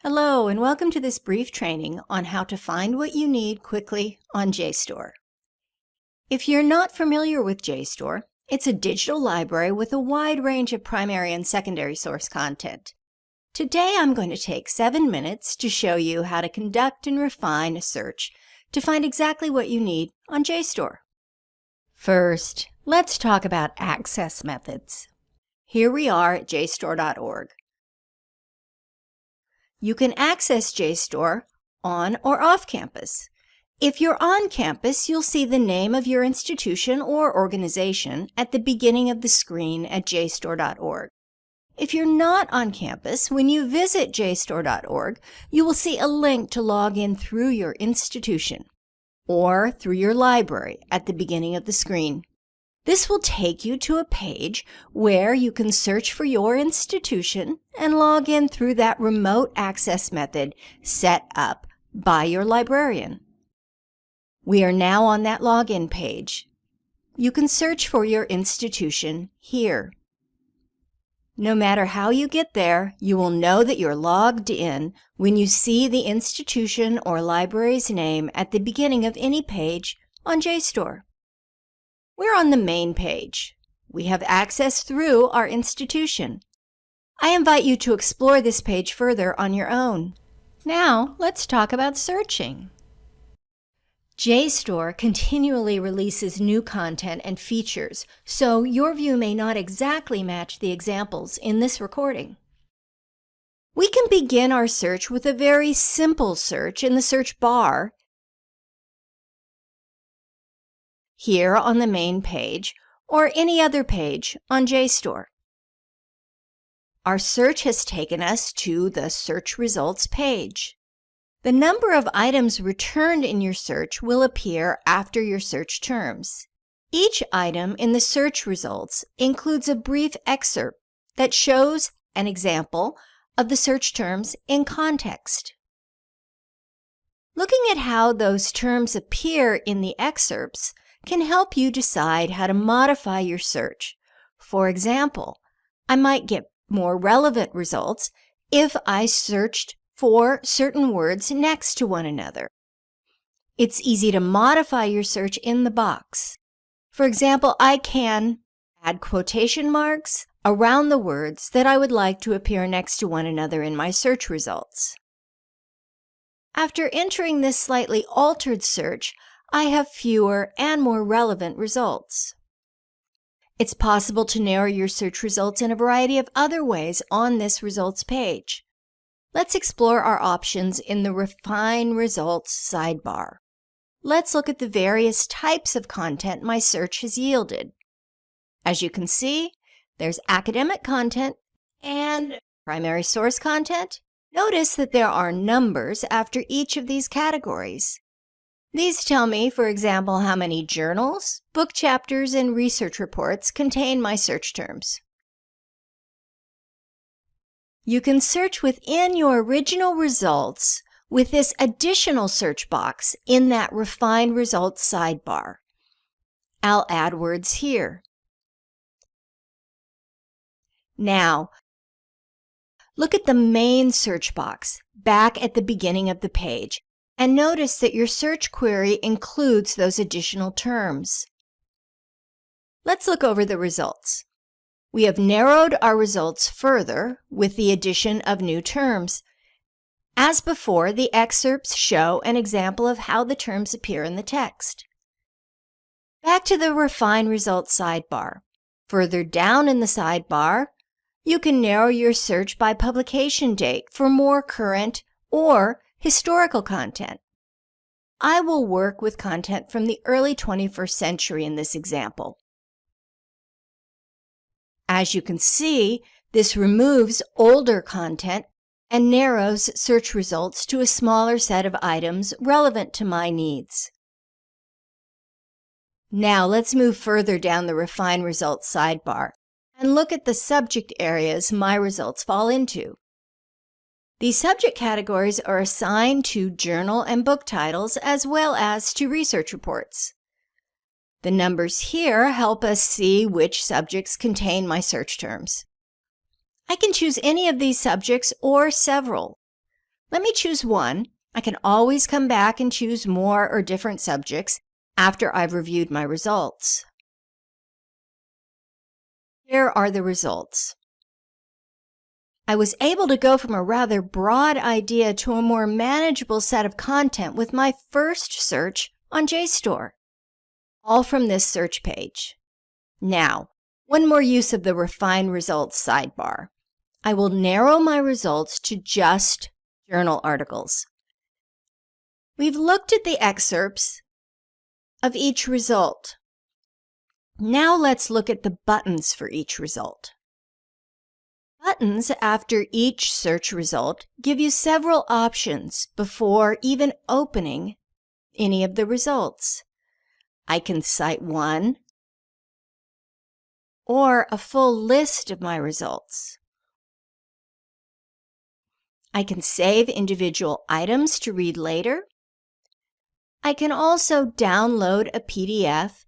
Hello, and welcome to this brief training on how to find what you need quickly on JSTOR. If you're not familiar with JSTOR, it's a digital library with a wide range of primary and secondary source content. Today I'm going to take 7 minutes to show you how to conduct and refine a search to find exactly what you need on JSTOR. First, let's talk about access methods. Here we are at JSTOR.org. You can access JSTOR on or off campus. If you're on campus, you'll see the name of your institution or organization at the beginning of the screen at JSTOR.org. If you're not on campus, when you visit JSTOR.org, you will see a link to log in through your institution or through your library at the beginning of the screen. This will take you to a page where you can search for your institution and log in through that remote access method set up by your librarian. We are now on that login page. You can search for your institution here. No matter how you get there, you will know that you're logged in when you see the institution or library's name at the beginning of any page on JSTOR. We're on the main page. We have access through our institution. I invite you to explore this page further on your own. Now, let's talk about searching. JSTOR continually releases new content and features, so your view may not exactly match the examples in this recording. We can begin our search with a very simple search in the search bar here on the main page, or any other page on JSTOR. Our search has taken us to the search results page. The number of items returned in your search will appear after your search terms. Each item in the search results includes a brief excerpt that shows an example of the search terms in context. Looking at how those terms appear in the excerpts can help you decide how to modify your search. For example, I might get more relevant results if I searched for certain words next to one another. It's easy to modify your search in the box. For example, I can add quotation marks around the words that I would like to appear next to one another in my search results. After entering this slightly altered search, I have fewer and more relevant results. It's possible to narrow your search results in a variety of other ways on this results page. Let's explore our options in the Refine Results sidebar. Let's look at the various types of content my search has yielded. As you can see, there's academic content and primary source content. Notice that there are numbers after each of these categories. These tell me, for example, how many journals, book chapters, and research reports contain my search terms. You can search within your original results with this additional search box in that Refine Results sidebar. I'll add words here. Now, look at the main search box back at the beginning of the page, and notice that your search query includes those additional terms. Let's look over the results. We have narrowed our results further with the addition of new terms. As before, the excerpts show an example of how the terms appear in the text. Back to the Refine Results sidebar. Further down in the sidebar, you can narrow your search by publication date for more current or historical content. I will work with content from the early 21st century in this example. As you can see, this removes older content and narrows search results to a smaller set of items relevant to my needs. Now let's move further down the Refine Results sidebar and look at the subject areas my results fall into. These subject categories are assigned to journal and book titles as well as to research reports. The numbers here help us see which subjects contain my search terms. I can choose any of these subjects or several. Let me choose one. I can always come back and choose more or different subjects after I've reviewed my results. Here are the results. I was able to go from a rather broad idea to a more manageable set of content with my first search on JSTOR, all from this search page. Now, one more use of the Refine Results sidebar. I will narrow my results to just journal articles. We've looked at the excerpts of each result. Now let's look at the buttons for each result. Buttons after each search result give you several options before even opening any of the results. I can cite one or a full list of my results. I can save individual items to read later. I can also download a PDF.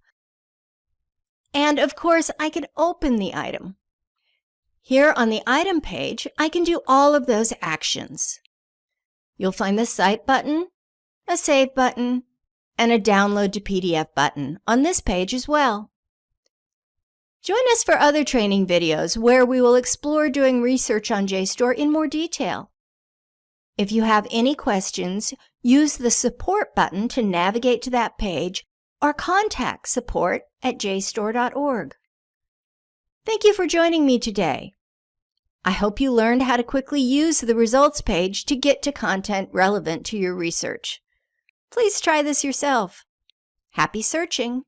And of course, I can open the item. Here on the item page, I can do all of those actions. You'll find the Cite button, a Save button, and a Download to PDF button on this page as well. Join us for other training videos where we will explore doing research on JSTOR in more detail. If you have any questions, use the Support button to navigate to that page or contact support@jstor.org. Thank you for joining me today. I hope you learned how to quickly use the results page to get to content relevant to your research. Please try this yourself. Happy searching!